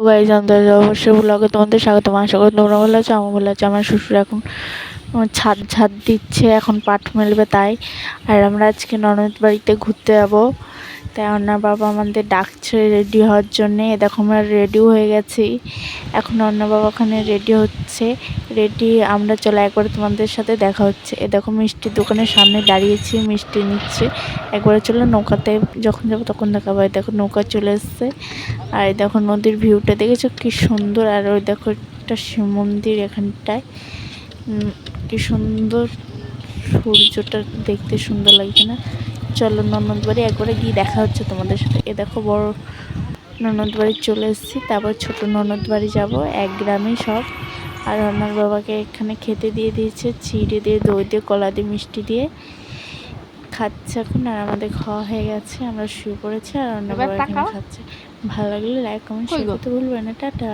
Guys আমাদের অবশ্যই ব্লগে তোমাদের স্বাগতম। আশা করি তোমরা ভালো আছো, আমার ভালো আছে। আমার শ্বশুর এখন ছাদ দিচ্ছে, এখন পাট মেলবে তাই। আর আমরা আজকে ননদ বাড়িতে ঘুরতে যাবো, তাই ওনার বাবা আমাদের ডাকছে রেডি হওয়ার জন্যে। দেখো আমরা রেডিও হয়ে গেছি, এখন অন্য বাবা ওখানে রেডি হচ্ছে। রেডি আমরা চলে, একবার তোমাদের সাথে দেখা হচ্ছে। এ দেখো মিষ্টির দোকানের সামনে দাঁড়িয়েছি, মিষ্টি নিচ্ছে। একবারে চলো নৌকাতে যখন যাবো তখন দেখাবো। দেখো নৌকা চলে এসছে। আর দেখো নদীর ভিউটা দেখেছো কি সুন্দর। আর ওই দেখো একটা শিব মন্দির এখানটায়, কি সুন্দর সূর্যটা দেখতে সুন্দর লাগছে না? চলো ননদ বাড়ি একবারে গিয়ে দেখা হচ্ছে তোমাদের সাথে। এ দেখো বড় ননদ বাড়ি চলে এসেছি, তারপর ছোট ননদ বাড়ি যাবো, এক গ্রামে সব। আর ওনার বাবাকে এখানে খেতে দিয়ে দিয়েছে, চিড়ে দিয়ে, দই দিয়ে, কলা দিয়ে, মিষ্টি দিয়ে খাচ্ছে এখন। আর আমাদের খাওয়া হয়ে গেছে, আমরা শুয়ে পড়েছি। আর ওনার বাবা এখানে খাচ্ছে। ভালো লাগলে লাইক কমেন্ট শেয়ার করতে ভুলবেন না। টাটা।